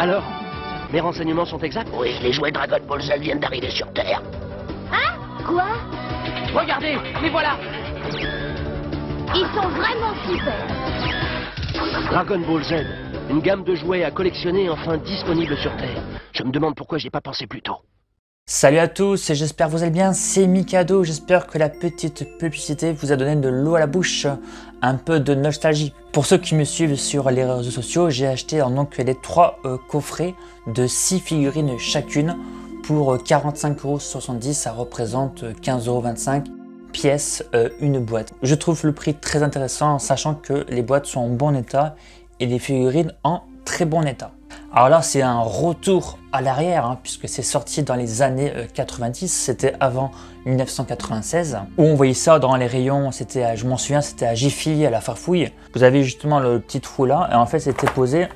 Alors, mes renseignements sont exacts? Oui, les jouets Dragon Ball Z viennent d'arriver sur Terre. Hein? Quoi? Regardez, les voilà! Ils sont vraiment super. Dragon Ball Z, une gamme de jouets à collectionner enfin disponible sur Terre. Je me demande pourquoi j'y ai pas pensé plus tôt. Salut à tous et j'espère que vous allez bien, c'est Mikado, j'espère que la petite publicité vous a donné de l'eau à la bouche, un peu de nostalgie. Pour ceux qui me suivent sur les réseaux sociaux, j'ai acheté donc les 3 coffrets de 6 figurines chacune pour 45,70 €, ça représente 15,25 € pièce une boîte. Je trouve le prix très intéressant, sachant que les boîtes sont en bon état et les figurines en très bon état. Alors là, c'est un retour à l'arrière, hein, puisque c'est sorti dans les années 90, c'était avant 1996, où on voyait ça dans les rayons, c'était, je m'en souviens, c'était à Jiffy, à la Farfouille. Vous avez justement le petit trou là, et en fait c'était posé,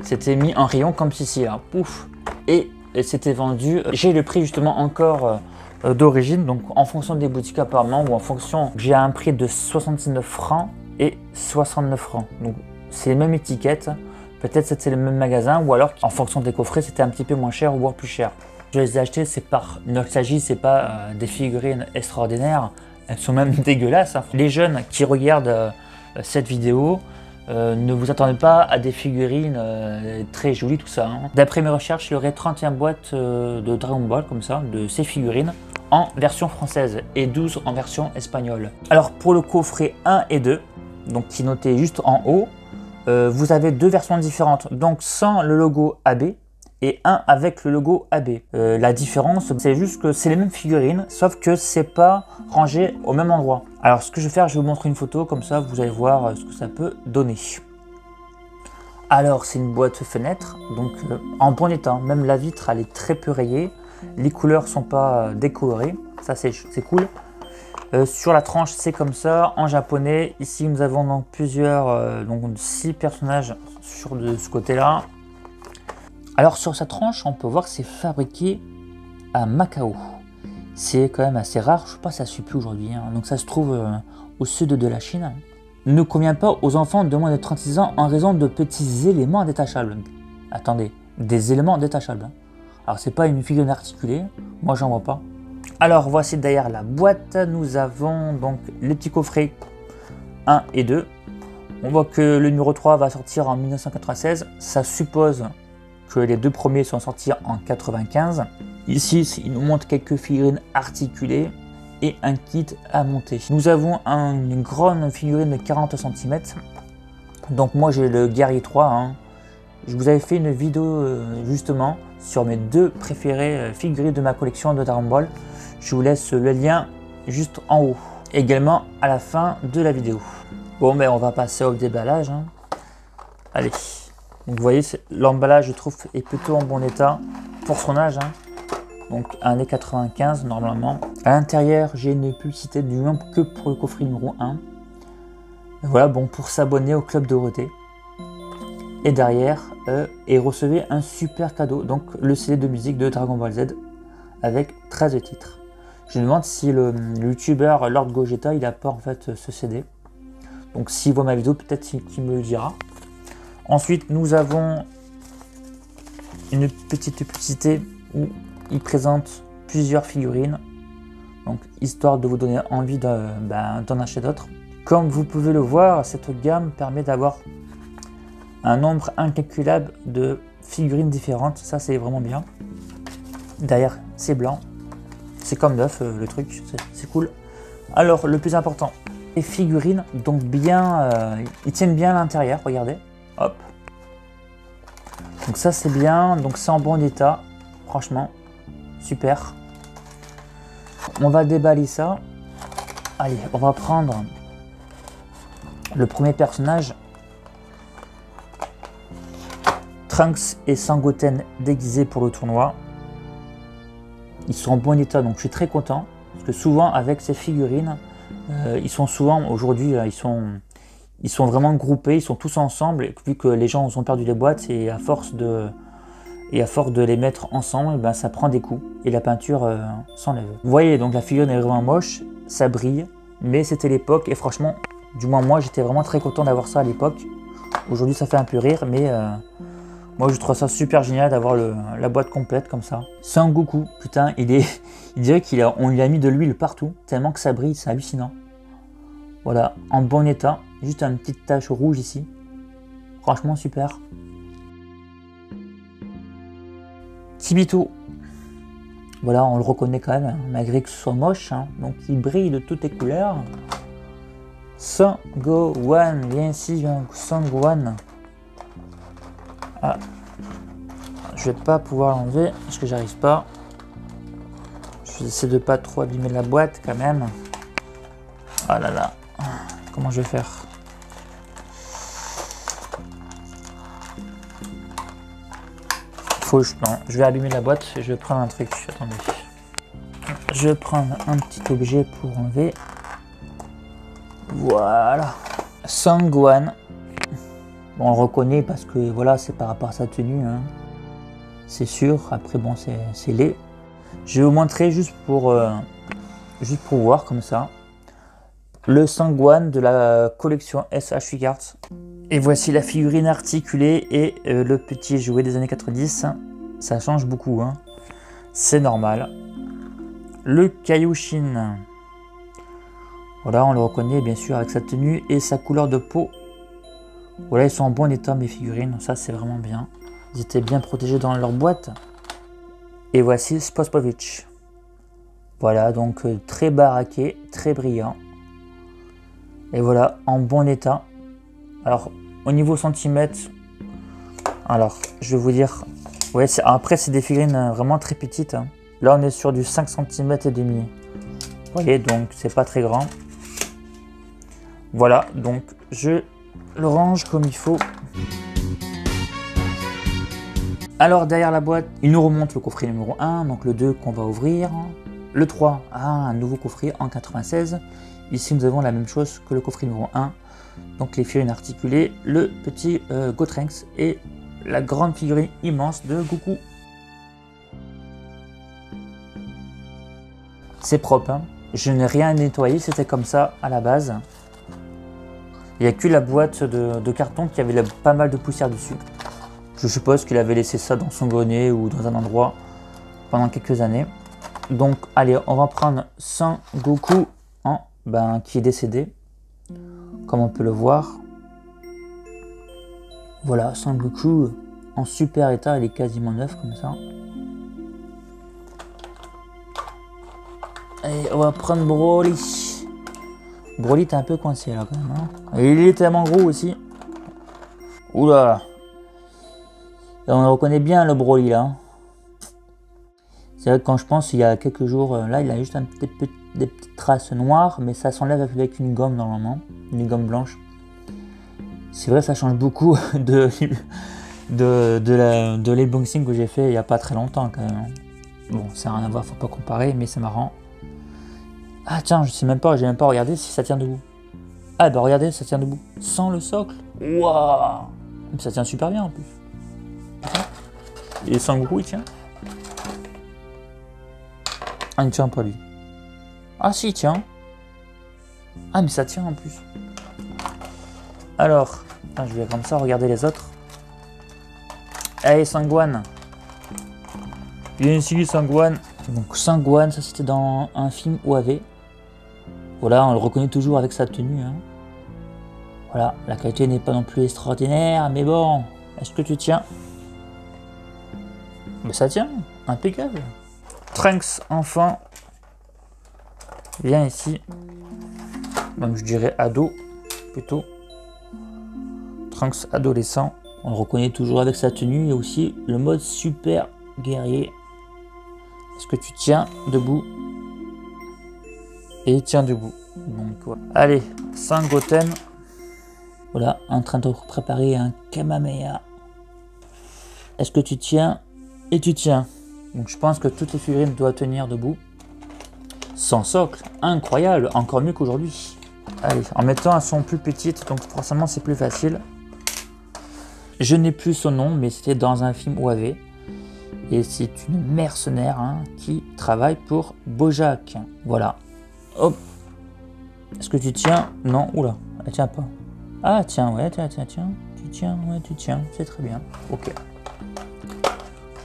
c'était mis en rayon comme ceci, là, pouf, et c'était vendu. J'ai le prix justement encore d'origine, donc en fonction des boutiques apparemment, ou en fonction, j'ai un prix de 69 francs et 69 francs, donc c'est les mêmes étiquettes. Peut-être c'était le même magasin ou alors en fonction des coffrets c'était un petit peu moins cher ou voire plus cher. Je les ai achetés, c'est par nostalgie, c'est pas des figurines extraordinaires, elles sont même dégueulasses. Hein. Les jeunes qui regardent cette vidéo, ne vous attendez pas à des figurines très jolies tout ça. Hein. D'après mes recherches, il y aurait 31 boîtes de Dragon Ball comme ça, de ces figurines en version française et 12 en version espagnole. Alors pour le coffret 1 et 2, donc qui est noté juste en haut, vous avez 2 versions différentes, donc sans le logo AB et un avec le logo AB. La différence, c'est juste que c'est les mêmes figurines, sauf que c'est pas rangé au même endroit. Alors ce que je vais faire, je vais vous montrer une photo, comme ça vous allez voir ce que ça peut donner. Alors c'est une boîte fenêtre, donc en bon état, même la vitre elle est très peu rayée, les couleurs sont pas décolorées, ça c'est cool. Sur la tranche c'est comme ça en japonais. Ici nous avons donc plusieurs, donc 6 personnages sur de ce côté là. Alors sur sa tranche on peut voir que c'est fabriqué à Macao. C'est quand même assez rare, je sais pas si ça se fait plus aujourd'hui, hein. Donc ça se trouve au sud de la Chine. Ne convient pas aux enfants de moins de 36 ans en raison de petits éléments détachables. Attendez, des éléments détachables. Alors c'est pas une figurine articulée, moi j'en vois pas. Alors voici derrière la boîte, nous avons donc les petits coffrets 1 et 2. On voit que le numéro 3 va sortir en 1996, ça suppose que les 2 premiers sont sortis en 95. Ici, il nous montre quelques figurines articulées et un kit à monter. Nous avons une grande figurine de 40 cm. Donc moi j'ai le Guerrier 3. Hein. Je vous avais fait une vidéo justement sur mes 2 préférées figurines de ma collection de Dragon Ball. Je vous laisse le lien juste en haut, également à la fin de la vidéo. Bon, mais on va passer au déballage. Hein. Allez, donc, vous voyez, l'emballage, je trouve, est plutôt en bon état pour son âge. Hein. Donc, années 95 normalement. À l'intérieur, j'ai une publicité du même que pour le coffret numéro 1. Voilà, bon, pour s'abonner au Club Dorothée. Et derrière, et recevez un super cadeau, donc le CD de musique de Dragon Ball Z avec 13 titres. Je me demande si le youtubeur Lord Gogeta il a pas en fait ce CD. Donc s'il voit ma vidéo, peut-être qu'il me le dira. Ensuite, nous avons une petite publicité où il présente plusieurs figurines. Donc histoire de vous donner envie d'en acheter d'autres. Comme vous pouvez le voir, cette gamme permet d'avoir un nombre incalculable de figurines différentes. Ça c'est vraiment bien. Derrière c'est blanc. C'est comme neuf le truc, c'est cool. Alors le plus important, les figurines, donc bien, ils tiennent bien à l'intérieur, regardez, hop. Donc ça c'est bien, donc c'est en bon état, franchement, super. On va déballer ça. Allez, on va prendre le premier personnage. Trunks et Sangoten déguisés pour le tournoi. Ils sont en bon état, donc je suis très content parce que souvent avec ces figurines, ils sont souvent aujourd'hui, ils sont vraiment groupés, ils sont tous ensemble. Et vu que les gens ont perdu les boîtes et à force de les mettre ensemble, ben, ça prend des coups et la peinture s'enlève. Vous voyez, donc la figurine est vraiment moche, ça brille, mais c'était l'époque et franchement, du moins moi j'étais vraiment très content d'avoir ça à l'époque. Aujourd'hui ça fait un peu rire, mais Moi je trouve ça super génial d'avoir la boîte complète comme ça. Sangoku, putain, il dirait qu'on lui a mis de l'huile partout, tellement que ça brille, c'est hallucinant. Voilà, en bon état, juste une petite tache rouge ici. Franchement super. Kibito. Voilà, on le reconnaît quand même, hein, malgré que ce soit moche, hein, donc il brille de toutes les couleurs. Sangohan, viens ici, Sangohan. Ah, je vais pas pouvoir l'enlever parce que j'arrive pas. Je vais essayer de pas trop abîmer la boîte quand même. Ah là là, comment je vais faire? Non, je vais abîmer la boîte et je vais prendre un truc. Attendez. Je vais prendre un petit objet pour enlever. Voilà. Sangohan. Bon, on le reconnaît parce que voilà, c'est par rapport à sa tenue. Hein. C'est sûr. Après, bon, c'est laid. Je vais vous montrer juste pour voir comme ça. Le Sangohan de la collection SH Figuarts. Et voici la figurine articulée et le petit jouet des années 90. Ça change beaucoup, hein. C'est normal. Le Kaioshin. Voilà, on le reconnaît bien sûr avec sa tenue et sa couleur de peau. Voilà, ils sont en bon état mes figurines. Ça, c'est vraiment bien. Ils étaient bien protégés dans leur boîte. Et voici Spospovich. Voilà, donc très baraqué, très brillant. Et voilà, en bon état. Alors, au niveau centimètres, alors, je vais vous dire, ouais, après, c'est des figurines vraiment très petites. Hein. Là, on est sur du 5 cm et demi. Vous voyez, donc, c'est pas très grand. Voilà, donc, je le range comme il faut. Alors, derrière la boîte, il nous remonte le coffret numéro 1, donc le 2 qu'on va ouvrir. Le 3, un nouveau coffret en 96. Ici, nous avons la même chose que le coffret numéro 1. Donc les figurines articulées, le petit Gotenks et la grande figurine immense de Goku. C'est propre, hein. Je n'ai rien nettoyé, c'était comme ça à la base. Il n'y a que la boîte de carton qui avait pas mal de poussière dessus. Je suppose qu'il avait laissé ça dans son grenier ou dans un endroit pendant quelques années. Donc allez, on va prendre Sangoku qui est décédé. Comme on peut le voir. Voilà, Sangoku en super état, il est quasiment neuf comme ça. Et on va prendre Broly. Broly t'es un peu coincé là quand même. Hein. Et il est tellement gros aussi. Oula. Et on le reconnaît bien le Broly là. C'est vrai que quand je pense, il y a quelques jours, là il a juste des petites traces noires, mais ça s'enlève avec une gomme normalement, une gomme blanche. C'est vrai, ça change beaucoup de l'unboxing que j'ai fait il n'y a pas très longtemps quand même. Bon, ça n'a rien à voir, faut pas comparer, mais c'est marrant. Ah tiens, j'ai même pas regardé si ça tient debout. Ah bah regardez, ça tient debout, sans le socle. Waouh, ça tient super bien en plus. Et Sangoku il tient. Ah, il ne tient pas lui. Ah si, il tient. Ah mais ça tient en plus. Alors, je vais comme ça regarder les autres. Allez, Sangohan. Viens ici, Sangohan. Donc Sangohan, ça c'était dans un film OAV. Voilà, on le reconnaît toujours avec sa tenue. Hein. Voilà, la qualité n'est pas non plus extraordinaire, mais bon, est-ce que tu tiens? Mais ça tient, impeccable. Trunks, enfin. Viens ici. Donc je dirais ado, plutôt. Trunks adolescent. On le reconnaît toujours avec sa tenue et aussi le mode super guerrier. Est-ce que tu tiens debout? Et il tient debout. Donc voilà. Allez, Sangoten. Voilà, en train de préparer un Kamehameha. Est-ce que tu tiens? Et tu tiens. Donc je pense que toutes les figurines doivent tenir debout. Sans socle, incroyable, encore mieux qu'aujourd'hui. Allez, en mettant elles sont plus petites, donc forcément c'est plus facile. Je n'ai plus son nom, mais c'était dans un film OAV. Et c'est une mercenaire qui travaille pour Bojack. Voilà. Hop. Est-ce que tu tiens? Non, oula, elle tient pas. Ah tiens, ouais, tiens. Tu tiens, ouais, tu tiens, c'est très bien. Ok.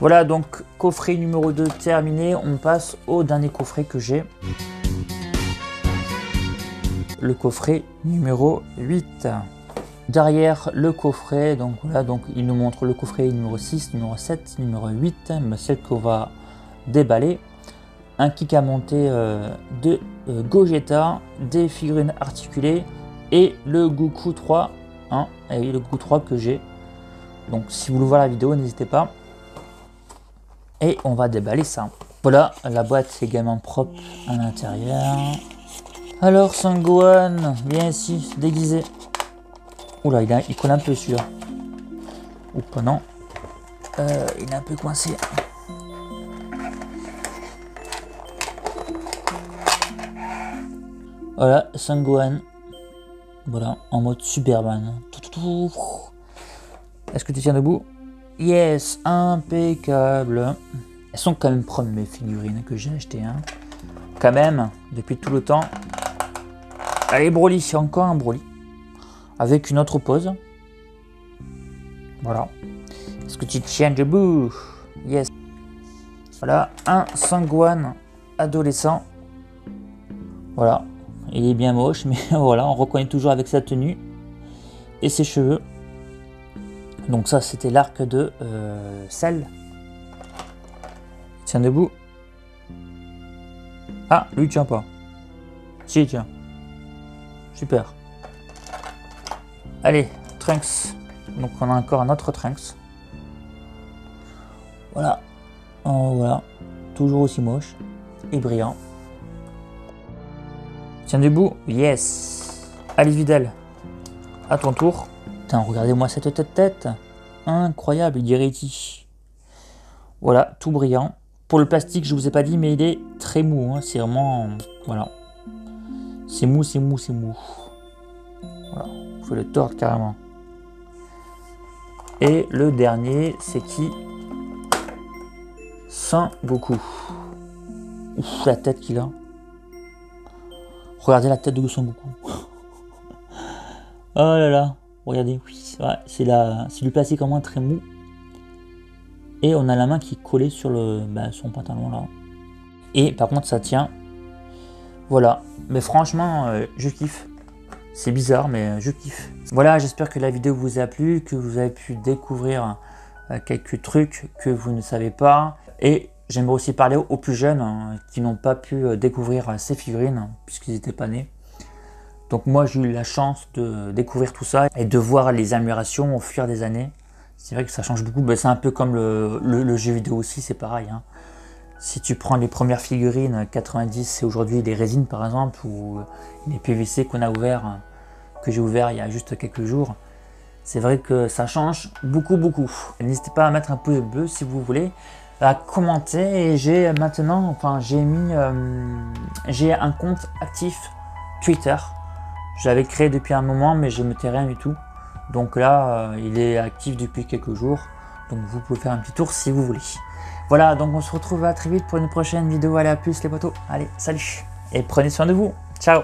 Voilà, donc coffret numéro 2 terminé. On passe au dernier coffret que j'ai. Le coffret numéro 8. Derrière le coffret, donc voilà, donc il nous montre le coffret numéro 6, numéro 7, numéro 8, mais celle qu'on va déballer. Un kit à monter de Gogeta, des figurines articulées et le Goku 3, hein, et le Goku 3 que j'ai. Donc si vous voulez voir la vidéo, n'hésitez pas. Et on va déballer ça. Voilà, la boîte est également propre à l'intérieur. Alors Son Gohan, viens ici, déguisé. Oula, il colle un peu celui-là. Ou pas, non. Il est un peu coincé. Voilà, Son Gohan. Voilà, en mode Superman. Est-ce que tu tiens debout? Yes, impeccable. Elles sont quand même propres mes figurines que j'ai achetées. Hein. Quand même, depuis tout le temps. Allez, Broly, c'est encore un Broly. Avec une autre pose. Voilà. Est-ce que tu tiens debout? Yes. Voilà, un Son Gohan adolescent. Voilà. Il est bien moche, mais voilà, on reconnaît toujours avec sa tenue et ses cheveux. Donc ça, c'était l'arc de Cell. Tiens debout. Ah, lui il tient pas. Si, il tient. Super. Allez, Trunks. Donc on a encore un autre Trunks. Voilà. Oh, voilà. Toujours aussi moche et brillant. Tiens debout, yes. Allez Vidal, à ton tour. Putain, regardez-moi cette tête. Incroyable, il dirait E.T. Voilà, tout brillant. Pour le plastique, je vous ai pas dit, mais il est très mou. Hein. C'est vraiment... Voilà. C'est mou, c'est mou, c'est mou. Voilà, il faut le tordre carrément. Et le dernier, c'est qui? Son Goku. Ouf, la tête qu'il a. Regardez la tête de Son Goku. Oh là là, regardez, oui, ouais, c'est du plastique en moins très mou. Et on a la main qui est collée sur son pantalon là. Et par contre ça tient. Voilà, mais franchement, je kiffe. C'est bizarre, mais je kiffe. Voilà, j'espère que la vidéo vous a plu, que vous avez pu découvrir quelques trucs que vous ne savez pas. Et j'aimerais aussi parler aux plus jeunes qui n'ont pas pu découvrir ces figurines puisqu'ils n'étaient pas nés. Donc moi j'ai eu la chance de découvrir tout ça et de voir les améliorations au fur des années. C'est vrai que ça change beaucoup, c'est un peu comme le jeu vidéo aussi, c'est pareil. Hein. Si tu prends les premières figurines 90 et aujourd'hui les résines par exemple, ou les PVC qu'on a ouvert, que j'ai ouvert il y a juste quelques jours, c'est vrai que ça change beaucoup. N'hésitez pas à mettre un pouce bleu si vous voulez, à commenter, et j'ai maintenant, j'ai un compte actif Twitter. Je l'avais créé depuis un moment, mais je ne mettais rien du tout. Donc là, il est actif depuis quelques jours. Donc vous pouvez faire un petit tour si vous voulez. Voilà, donc on se retrouve à très vite pour une prochaine vidéo. Allez, à plus les potos. Allez, salut. Et prenez soin de vous. Ciao.